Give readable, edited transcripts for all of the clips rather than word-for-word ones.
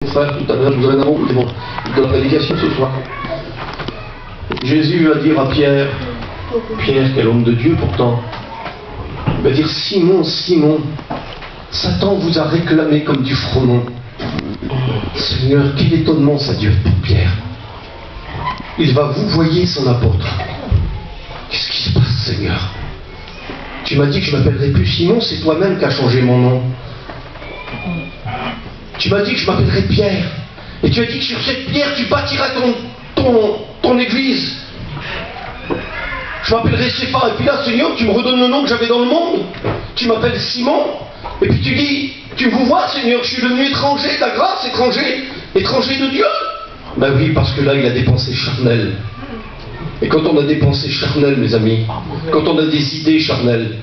frère tout à l'heure, je vous en avons de la prédication ce soir. Jésus va dire à Pierre, Pierre, quel homme de Dieu pourtant, il va dire, Simon, Simon, Satan vous a réclamé comme du froment. Seigneur, quel étonnement ça Dieu pour Pierre. Il va vous voyer son apôtre. Qu'est-ce qui se passe, Seigneur? Tu m'as dit que je ne m'appellerais plus Simon, c'est toi-même qui as changé mon nom. Tu m'as dit que je m'appellerais Pierre. Et tu as dit que sur cette pierre, tu bâtiras ton église. Je m'appellerai Cépha. Et puis là, Seigneur, tu me redonnes le nom que j'avais dans le monde. Tu m'appelles Simon. Et puis tu dis, tu vous vois, Seigneur, je suis devenu étranger de la grâce, étranger de Dieu. Ben oui, parce que là, il a dépensé charnel. Et quand on a dépensé charnel, mes amis, quand on a des idées charnelles,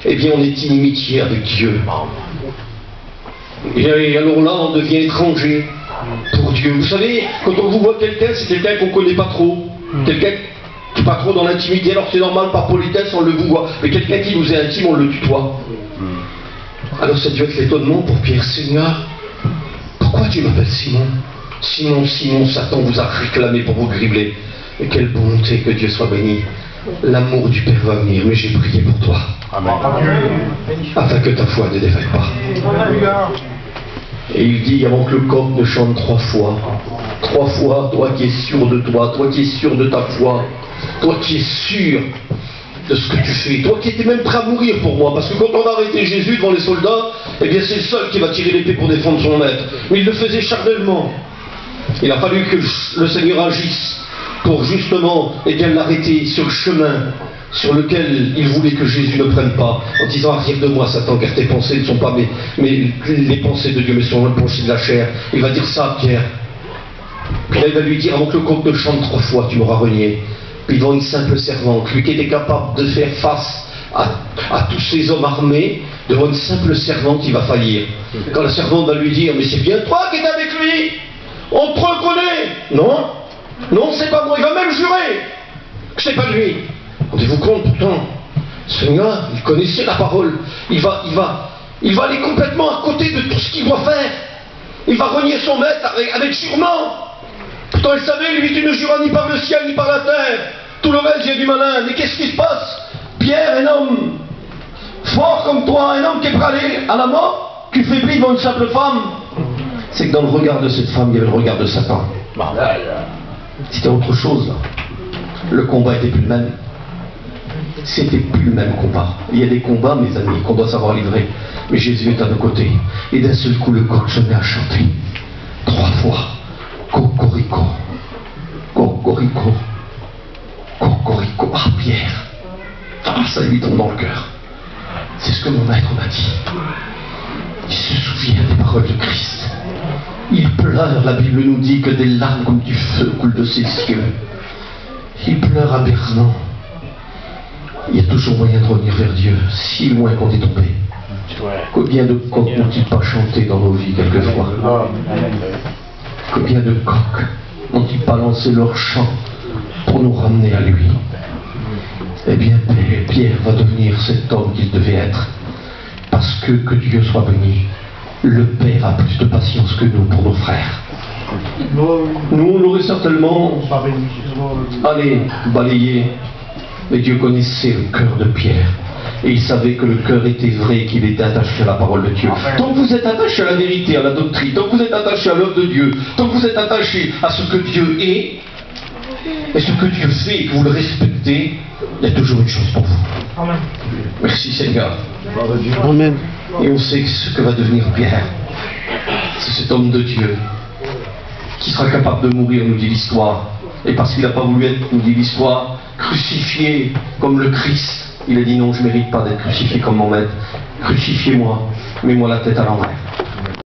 eh bien, on est inimitié avec Dieu. Et alors là, on devient étranger pour Dieu. Vous savez, quand on vous voit quelqu'un, c'est quelqu'un qu'on ne connaît pas trop. Quelqu'un qui n'est pas trop dans l'intimité. Alors c'est normal, par politesse, on le vous voit. Mais quelqu'un qui nous est intime, on le tutoie. Alors ça doit être l'étonnement pour Pierre. Seigneur, pourquoi tu m'appelles Simon? Simon, Simon, Satan vous a réclamé pour vous gribler. Et quelle bonté, que Dieu soit béni. L'amour du Père va venir, mais j'ai prié pour toi. Amen. Afin que ta foi ne défaille pas. Et il dit, avant que le coq ne chante 3 fois, toi qui es sûr de toi qui es sûr de ta foi, toi qui es sûr de ce que tu fais, toi qui étais même prêt à mourir pour moi, parce que quand on a arrêté Jésus devant les soldats, eh bien c'est le seul qui va tirer l'épée pour défendre son maître. Mais il le faisait charnellement. Il a fallu que le Seigneur agisse pour justement l'arrêter sur le chemin sur lequel il voulait que Jésus ne prenne pas, en disant, arrière de moi Satan, car tes pensées ne sont pas les pensées de Dieu, mais sont les pensées de la chair. Il va dire ça à Pierre. Puis là il va lui dire, avant que le coq ne chante 3 fois, tu m'auras renié. Puis devant une simple servante, lui qui était capable de faire face à tous ces hommes armés, devant une simple servante, il va faillir. Quand la servante va lui dire, mais c'est bien toi qui es avec lui, on te reconnaît. Non, non, c'est pas moi. Il va même jurer que c'est pas lui. Rendez-vous compte, pourtant, Seigneur, il connaissait la parole. Il va aller complètement à côté de tout ce qu'il doit faire. Il va renier son maître avec jurement. Pourtant, il savait, lui, tu ne juras ni par le ciel ni par la terre. Tout le reste vient du malin. Mais qu'est-ce qui se passe? Pierre, un homme fort comme toi, un homme qui est prêt à aller à la mort, tu faiblis devant une simple femme. C'est que dans le regard de cette femme, il y avait le regard de Satan. C'était autre chose, là. Le combat était plus le même. C'était plus le même combat. Il y a des combats, mes amis, qu'on doit savoir livrer. Mais Jésus est à nos côtés. Et d'un seul coup, le coq se met à chanter. 3 fois. Cocorico. Cocorico. Cocorico. Ah, Pierre. Ah, ça lui tombe dans le cœur. C'est ce que mon maître m'a dit. Il se souvient des paroles de Christ. Il pleure, la Bible nous dit que des larmes comme du feu coulent de ses yeux. Il pleure aberrement. Il y a toujours moyen de revenir vers Dieu, si loin qu'on est tombé. Combien de coqs n'ont-ils pas chanté dans nos vies quelquefois? Combien de coqs n'ont-ils pas lancé leur chant pour nous ramener à lui? Eh bien, Pierre va devenir cet homme qu'il devait être. Parce que Dieu soit béni, le Père a plus de patience que nous pour nos frères. Nous, on aurait certainement balayé. Mais Dieu connaissait le cœur de Pierre. Et il savait que le cœur était vrai, qu'il était attaché à la parole de Dieu. Tant que vous êtes attaché à la vérité, à la doctrine, tant que vous êtes attaché à l'œuvre de Dieu, tant que vous êtes attaché à ce que Dieu est, et ce que Dieu fait, et que vous le respectez, il y a toujours une chose pour vous. Amen. Merci Seigneur. Amen. Et on sait ce que va devenir Pierre. C'est cet homme de Dieu qui sera capable de mourir, nous dit l'histoire. Et parce qu'il n'a pas voulu être, nous dit l'histoire, crucifié comme le Christ, il a dit non, je ne mérite pas d'être crucifié comme mon maître. Crucifiez-moi, mets-moi la tête à l'envers.